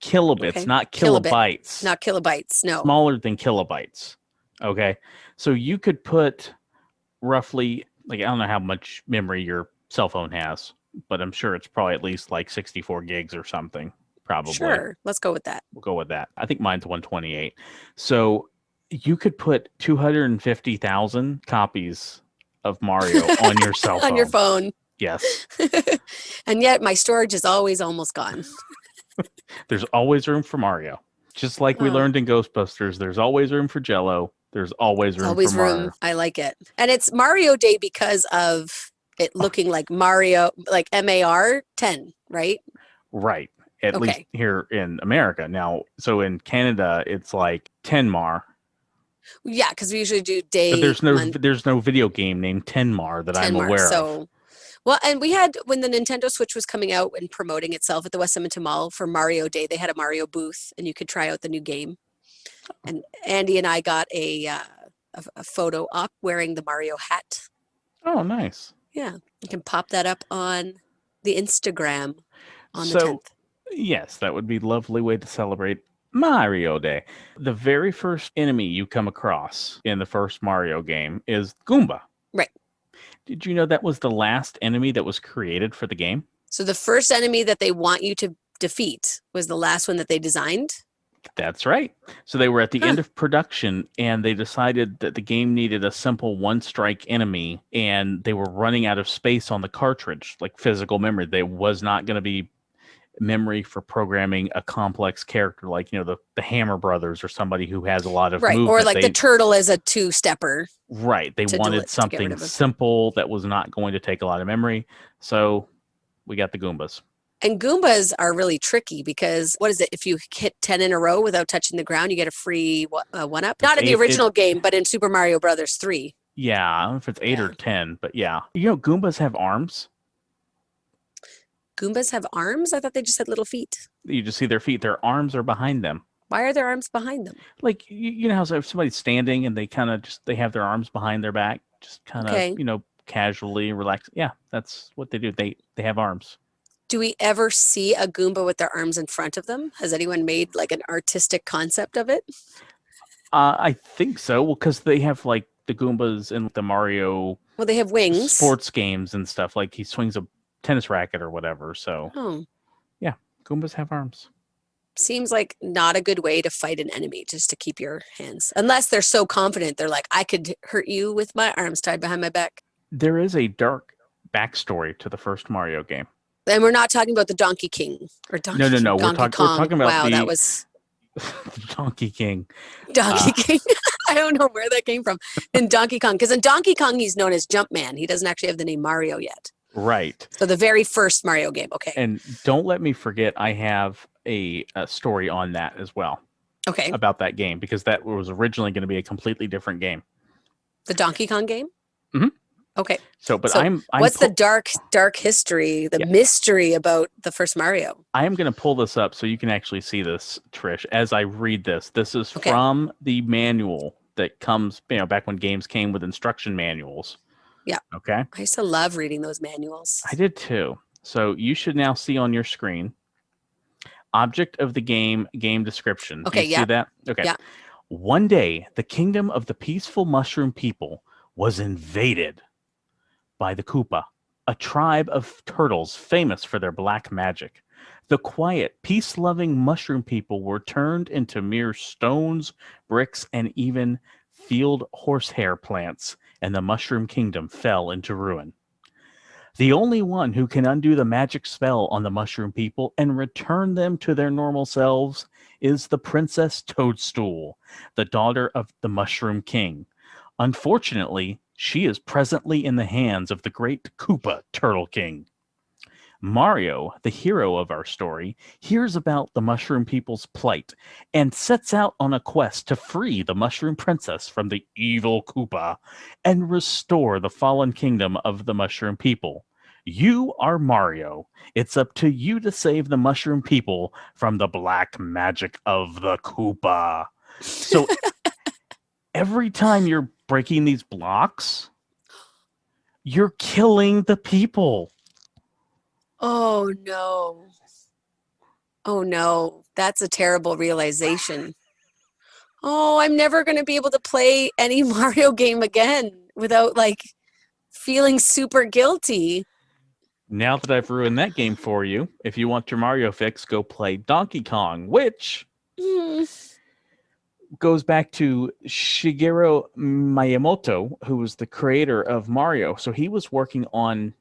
Kilobits, not kilobytes. Not kilobytes, no. Smaller than kilobytes. Okay. So you could put roughly, like, I don't know how much memory your cell phone has, but I'm sure it's probably at least like 64 gigs or something. Probably. Sure. Let's go with that. We'll go with that. I think mine's 128. So you could put 250,000 copies of Mario on your cell phone. On your phone. Yes. And yet my storage is always almost gone. There's always room for Mario. Just like we learned in Ghostbusters, there's always room for Jell-O. There's always room for Mario. I like it. And it's Mario Day because of it looking like Mario, like MAR 10, right? Right. At least here in America. Now, so in Canada, it's like 10 Mar. Yeah, because we usually do day. But there's no video game named 10 Mar that I'm aware of. Well, and we had, when the Nintendo Switch was coming out and promoting itself at the West Edmonton Mall for Mario Day, they had a Mario booth and you could try out the new game. And Andy and I got a photo op wearing the Mario hat. Oh, nice. Yeah. You can pop that up on the Instagram on the 10th. Yes, that would be a lovely way to celebrate Mario Day. The very first enemy you come across in the first Mario game is Goomba. Right. Did you know that was the last enemy that was created for the game? So the first enemy that they want you to defeat was the last one that they designed? That's right. So they were at the end of production and they decided that the game needed a simple one-strike enemy and they were running out of space on the cartridge, like physical memory. There was not going to be memory for programming a complex character like, the Hammer Brothers or somebody who has a lot of movement. Or like the turtle as a two-stepper. Right. They wanted something simple that was not going to take a lot of memory. So we got the Goombas. And Goombas are really tricky because, what is it? If you hit 10 in a row without touching the ground, you get a free one-up. Not in the original game, but in Super Mario Brothers 3. Yeah, I don't know if it's 8 or 10, but yeah. Goombas have arms. Goombas have arms? I thought they just had little feet. You just see their feet. Their arms are behind them. Why are their arms behind them? Like, you know how if somebody's standing and they kind of they have their arms behind their back, just kind of, casually relax. Yeah, that's what they do. They have arms. Do we ever see a Goomba with their arms in front of them? Has anyone made like an artistic concept of it? I think so. Well, because they have like the Goombas in the Mario. Well, they have wings. Sports games and stuff. Like he swings a tennis racket or whatever. So, yeah, Goombas have arms. Seems like not a good way to fight an enemy, just to keep your hands. Unless they're so confident, they're like, I could hurt you with my arms tied behind my back. There is a dark backstory to the first Mario game. And we're not talking about the Donkey King or Donkey King. No. We're talking about that was Donkey King. Donkey King. I don't know where that came from. In Donkey Kong, because in Donkey Kong he's known as Jumpman. He doesn't actually have the name Mario yet. Right. So the very first Mario game. Okay. And don't let me forget, I have a story on that as well. Okay. About that game, because that was originally going to be a completely different game. The Donkey Kong game? Mm-hmm. Okay. What's the dark history, the mystery about the first Mario? I am going to pull this up so you can actually see this, Trish, as I read this. This is from the manual that comes, back when games came with instruction manuals. Yeah. Okay. I used to love reading those manuals. I did too. So you should now see on your screen, object of the game description. Okay. See that? Okay. Yeah. One day, the kingdom of the peaceful mushroom people was invaded by the Koopa, a tribe of turtles famous for their black magic. The quiet, peace-loving mushroom people were turned into mere stones, bricks, and even field horsehair plants, and the mushroom kingdom fell into ruin. The only one who can undo the magic spell on the mushroom people and return them to their normal selves is the Princess Toadstool, the daughter of the Mushroom King. Unfortunately, she is presently in the hands of the great Koopa Turtle King. Mario, the hero of our story, hears about the mushroom people's plight and sets out on a quest to free the mushroom princess from the evil Koopa and restore the fallen kingdom of the mushroom people. You are Mario. It's up to you to save the mushroom people from the black magic of the Koopa. So every time you're breaking these blocks, you're killing the people. Oh no. Oh no. That's a terrible realization. Oh, I'm never going to be able to play any Mario game again without feeling super guilty. Now that I've ruined that game for you, if you want your Mario fix, go play Donkey Kong, which goes back to Shigeru Miyamoto, who was the creator of Mario. So he was working on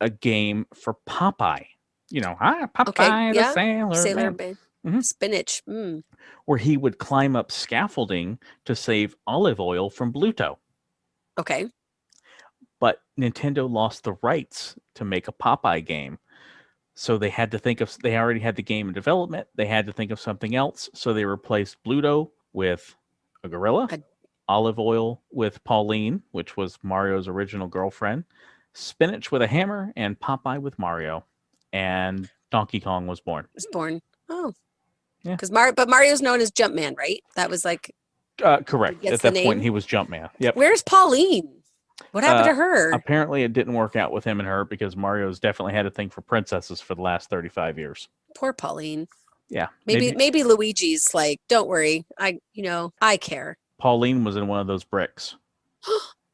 a game for Popeye. You know, Popeye the Sailor Man. Mhm. Spinach. Where he would climb up scaffolding to save olive oil from Bluto. Okay. But Nintendo lost the rights to make a Popeye game. So they had to they already had the game in development. They had to think of something else. So they replaced Bluto with a gorilla, olive oil with Pauline, which was Mario's original girlfriend, spinach with a hammer, and Popeye with Mario. And Donkey Kong was born. Oh. Yeah. But Mario's known as Jumpman, right? That was like... correct. At that point, he was Jumpman. Yep. Where's Pauline? What happened to her? Apparently, it didn't work out with him and her because Mario's definitely had a thing for princesses for the last 35 years. Poor Pauline. Yeah. Maybe Luigi's like, don't worry. I care. Pauline was in one of those bricks.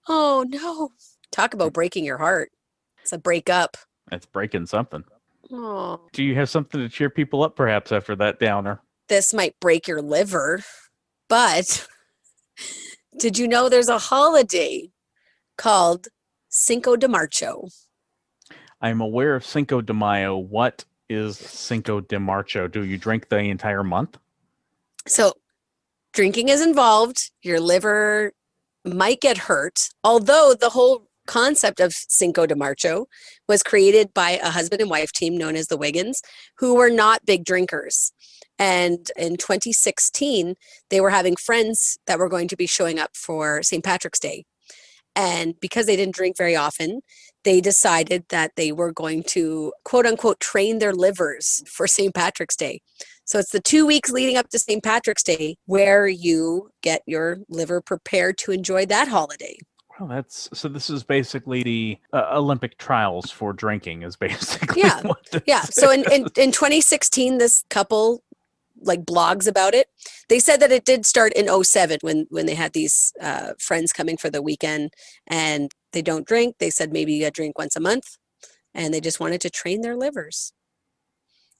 Oh, no. Talk about breaking your heart. It's a breakup. It's breaking something. Oh. Do you have something to cheer people up perhaps after that downer? This might break your liver, but did you know there's a holiday called Cinco de Marcho? I'm aware of Cinco de Mayo. What is Cinco de Marcho? Do you drink the entire month? So drinking is involved. Your liver might get hurt, although the whole concept of Cinco de Marcho was created by a husband and wife team known as the Wiggins, who were not big drinkers. And in 2016, they were having friends that were going to be showing up for St. Patrick's Day. And because they didn't drink very often, they decided that they were going to, quote unquote, train their livers for St. Patrick's Day. So it's the 2 weeks leading up to St. Patrick's Day where you get your liver prepared to enjoy that holiday. Well, so this is basically the Olympic trials for drinking is basically what this is. So in 2016, this couple like blogs about it. They said that it did start in 2007 when they had these friends coming for the weekend and they don't drink. They said maybe you drink once a month and they just wanted to train their livers.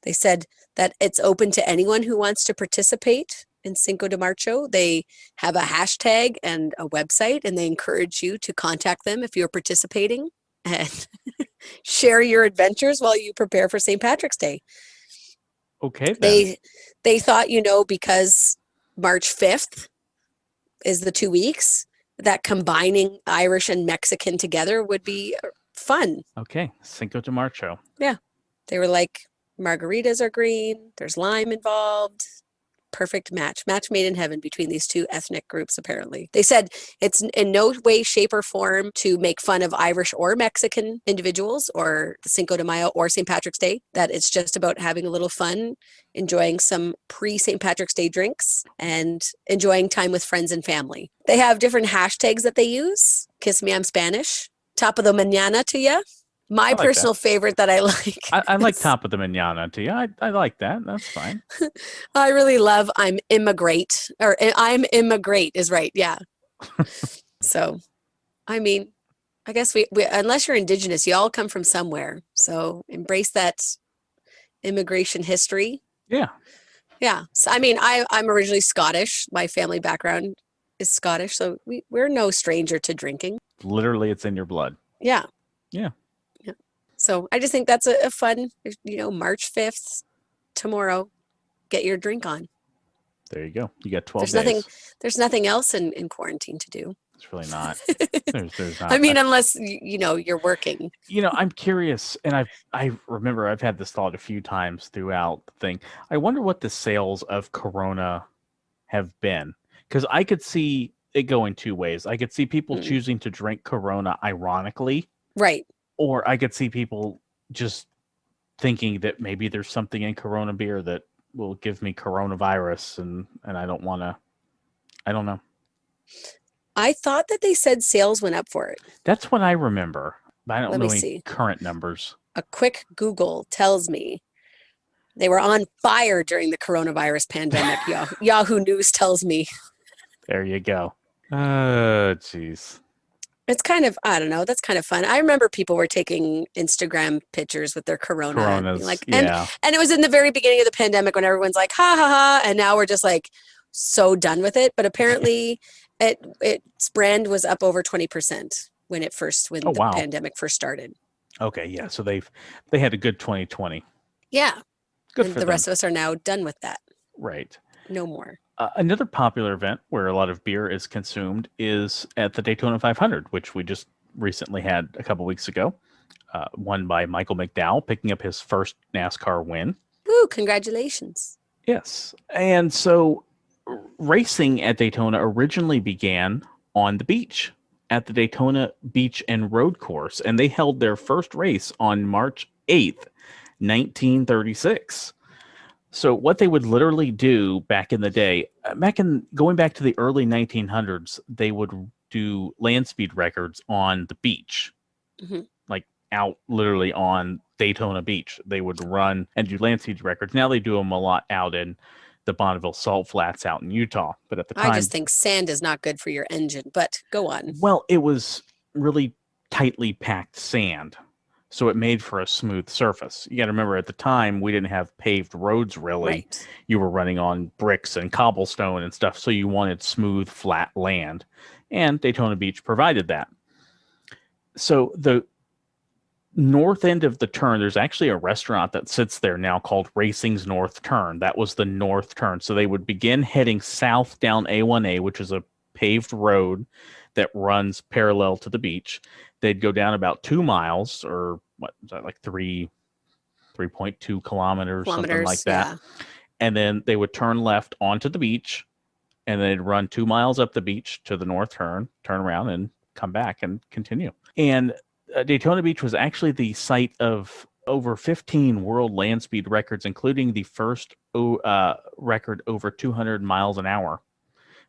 They said that it's open to anyone who wants to participate in Cinco de Marcho. They have a hashtag and a website and they encourage you to contact them if you're participating and share your adventures while you prepare for St. Patrick's Day. Okay. Then. They thought, because March 5th is the 2 weeks, that combining Irish and Mexican together would be fun. Okay. Cinco de Marcho. Yeah. They were like, margaritas are green. There's lime involved. Perfect match made in heaven between these two ethnic groups. Apparently they said it's in no way, shape or form to make fun of Irish or Mexican individuals or the Cinco de Mayo or St. Patrick's Day, that it's just about having a little fun, enjoying some pre-St. Patrick's Day drinks and enjoying time with friends and family. They have different hashtags that they use. Kiss me, I'm Spanish. Top of the mañana to ya. My personal favorite that I like. I like top of the mañana to you. I like that. That's fine. I really love I'm immigrate is right. Yeah. So, I mean, I guess we unless you're indigenous, you all come from somewhere. So embrace that immigration history. Yeah. Yeah. So, I mean, I'm originally Scottish. My family background is Scottish. So we're no stranger to drinking. Literally, it's in your blood. Yeah. Yeah. So I just think that's a fun, March 5th, tomorrow, get your drink on. There you go. You got 12 days. There's nothing else in quarantine to do. It's really not. There's not. I mean, unless, you're working. I'm curious, and I remember I've had this thought a few times throughout the thing. I wonder what the sales of Corona have been. Because I could see it going two ways. I could see people choosing to drink Corona ironically. Right. Or I could see people just thinking that maybe there's something in Corona beer that will give me coronavirus and I don't want to. I don't know. I thought that they said sales went up for it. That's what I remember. I don't know any current numbers. A quick Google tells me they were on fire during the coronavirus pandemic. Yahoo News tells me. There you go. Jeez. It's kind of, I don't know, that's kind of fun. I remember people were taking Instagram pictures with their Corona and being Coronas, like, yeah. and it was in the very beginning of the pandemic when everyone's like, ha ha ha, and now we're just like so done with it. But apparently its brand was up over 20% when Oh the wow. pandemic first started. Okay, yeah. So they had a good 2020. Yeah. Good And for the them. rest of us are now done with that. Right. No more. Another popular event where a lot of beer is consumed is at the Daytona 500, which we just recently had a couple weeks ago. Won by Michael McDowell, picking up his first NASCAR win. Ooh, congratulations. Yes. And so racing at Daytona originally began on the beach at the Daytona Beach and Road Course, and they held their first race on March 8th, 1936. So what they would literally do back in the day, going back to the early 1900s, they would do land speed records on the beach, like out literally on Daytona Beach. They would run and do land speed records. Now they do them a lot out in the Bonneville Salt Flats out in Utah. But at the time, I just think sand is not good for your engine, but go on. well, it was really tightly packed sand. So it made for a smooth surface. You got to remember at the time, we didn't have paved roads really. Right. You were running on bricks and cobblestone and stuff. So you wanted smooth, flat land. And Daytona Beach provided that. So the north end of the turn, there's actually a restaurant that sits there now called Racing's North Turn. That was the north turn. So they would begin heading south down A1A, which is a paved road that runs parallel to the beach. They'd go down about 2 miles, or what is that, like 3.2 kilometers, something like that. Yeah. And then they would turn left onto the beach, and they'd run 2 miles up the beach to the north turn around and come back and continue. And Daytona Beach was actually the site of over 15 world land speed records, including the first record over 200 miles an hour,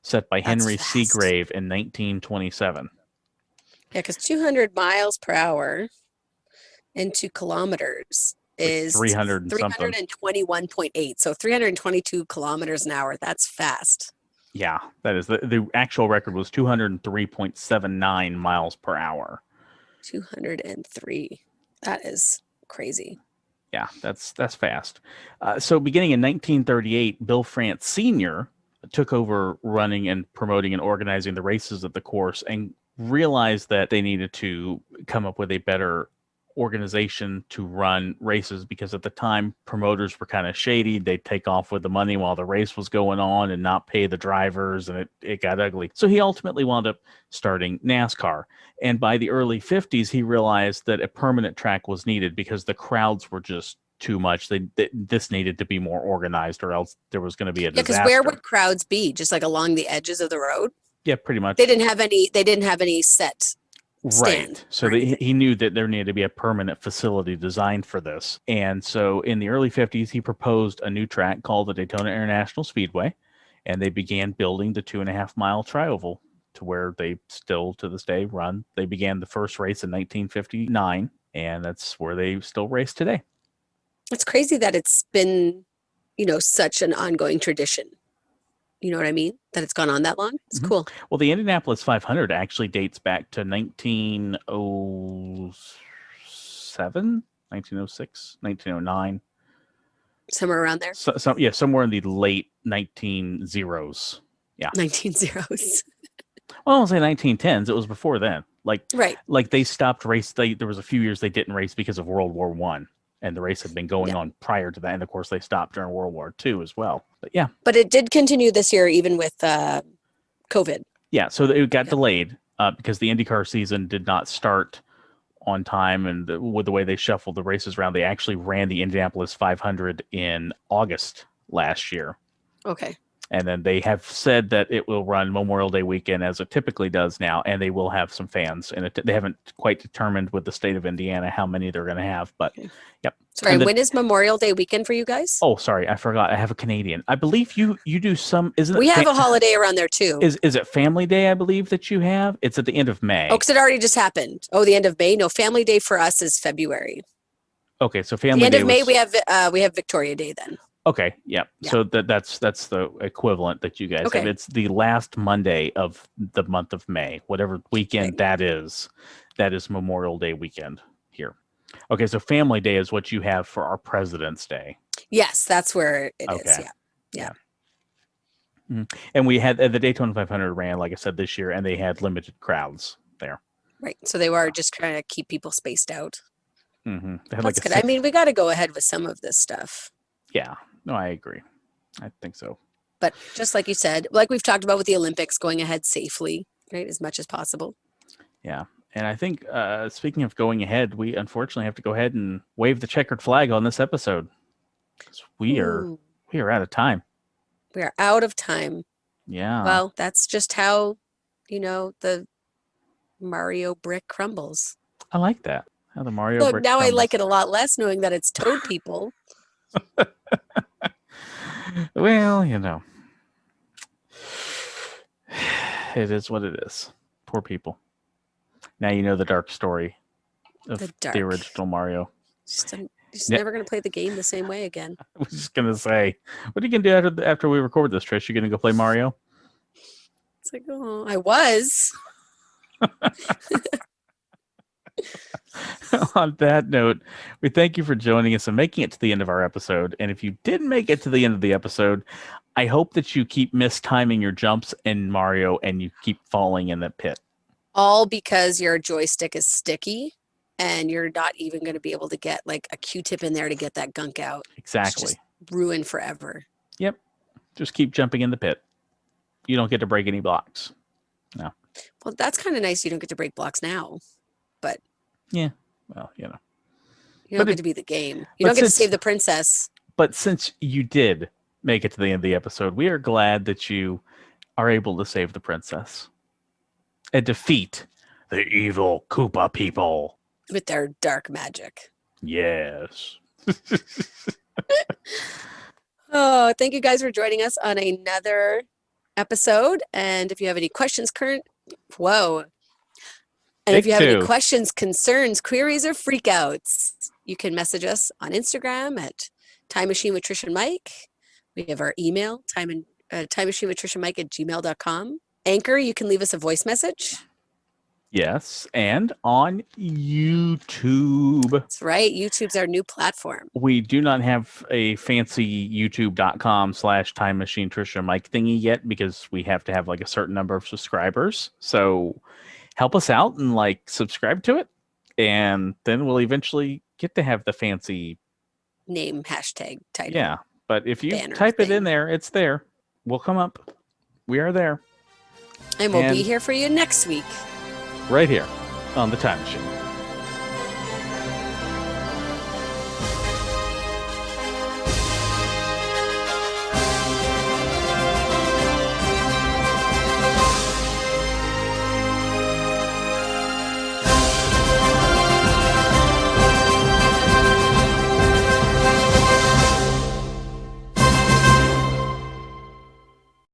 set by Henry Seagrave in 1927. Yeah, because 200 miles per hour into kilometers is 300 and 321.8. So 322 kilometers an hour. That's fast. Yeah, that is. The actual record was 203.79 miles per hour. 203. That is crazy. Yeah, that's fast. So beginning in 1938, Bill France Sr. took over running and promoting and organizing the races at the course and realized that they needed to come up with a better organization to run races, because at the time promoters were kind of shady. They'd take off with the money while the race was going on and not pay the drivers, and it got ugly. So he ultimately wound up starting NASCAR. And by the early 50s, he realized that a permanent track was needed because the crowds were just too much. This needed to be more organized, or else there was going to be a disaster. Yeah, because where would crowds be? Just like along the edges of the road? Yeah, pretty much. They didn't have any set stand. Right. So he knew that there needed to be a permanent facility designed for this. And so in the early 50s, he proposed a new track called the Daytona International Speedway, and they began building the 2.5-mile trioval to where they still to this day run. They began the first race in 1959, and that's where they still race today. It's crazy that it's been, such an ongoing tradition. You know what I mean? That it's gone on that long. It's cool. Well, the Indianapolis 500 actually dates back to 1907, 1906, 1909. Somewhere around there. Somewhere in the late 1900s. Yeah. 1900s. Well, I won't say 1910s. It was before then. Right. Like they stopped race. There was a few years they didn't race because of World War I. And the race had been going on prior to that. And of course, they stopped during World War II as well. But yeah. But it did continue this year, even with COVID. Yeah. So it got delayed because the IndyCar season did not start on time. And with the way they shuffled the races around, they actually ran the Indianapolis 500 in August last year. Okay. And then they have said that it will run Memorial Day weekend as it typically does now, and they will have some fans. And they haven't quite determined with the state of Indiana how many they're going to have, but yep. Sorry, when is Memorial Day weekend for you guys? Oh, sorry, I forgot. I have a Canadian. I believe you do some. Isn't we have a holiday around there too? Is it Family Day? I believe that you have. It's at the end of May. Oh, because it already just happened. Oh, the end of May. No, Family Day for us is February. Okay, so Family Day. The end Day of May we have Victoria Day then. Okay, yeah. So that's the equivalent that you guys have. Okay. It's the last Monday of the month of May, whatever weekend Right. that is. That is Memorial Day weekend here. Okay, so Family Day is what you have for our President's Day. Yes, that's where it is. Okay. Yeah. And we had the Daytona 500 ran, like I said, this year, and they had limited crowds there. Right. So they were just trying to keep people spaced out. Mm-hmm. They had That's like a good. I mean, we got to go ahead with some of this stuff. Yeah. No, I agree. I think so. But just like you said, like we've talked about with the Olympics, going ahead safely, right, as much as possible. Yeah. And I think, speaking of going ahead, we unfortunately have to go ahead and wave the checkered flag on this episode. 'Cause we are out of time. We are out of time. Yeah. Well, that's just how, the Mario brick crumbles. I like that. How the Mario Look, brick now crumbles. I like it a lot less knowing that it's toad people. Well, it is what it is. Poor people. Now you know the dark story of the original Mario. Just never going to play the game the same way again. I was just going to say, what are you going to do after we record this, Trish? You going to go play Mario? It's like, oh, I was. On that note, we thank you for joining us and making it to the end of our episode. And if you didn't make it to the end of the episode, I hope that you keep mistiming your jumps in Mario and you keep falling in the pit. All because your joystick is sticky and you're not even going to be able to get like a Q-tip in there to get that gunk out. Exactly. It's just ruined forever. Yep. Just keep jumping in the pit. You don't get to break any blocks. No. Well, that's kind of nice. You don't get to break blocks now, but yeah, well, you don't get to be the game. You don't get to save the princess. But since you did make it to the end of the episode, we are glad that you are able to save the princess and defeat the evil Koopa people with their dark magic. Yes. Oh, thank you guys for joining us on another episode. And if you have any questions, if you have any questions, concerns, queries, or freakouts, you can message us on Instagram at Time Machine with Trish and Mike. We have our email, Time Machine with Trish and Mike at gmail.com. Anchor, you can leave us a voice message. Yes, and on YouTube. That's right. YouTube's our new platform. We do not have a fancy youtube.com/Time Machine Trish and Mike thingy yet because we have to have like a certain number of subscribers. So help us out and subscribe to it. And then we'll eventually get to have the fancy name, hashtag, title. Yeah. But if you type it in there, it's there. We'll come up. We are there. And we'll be here for you next week. Right here on the Time Machine.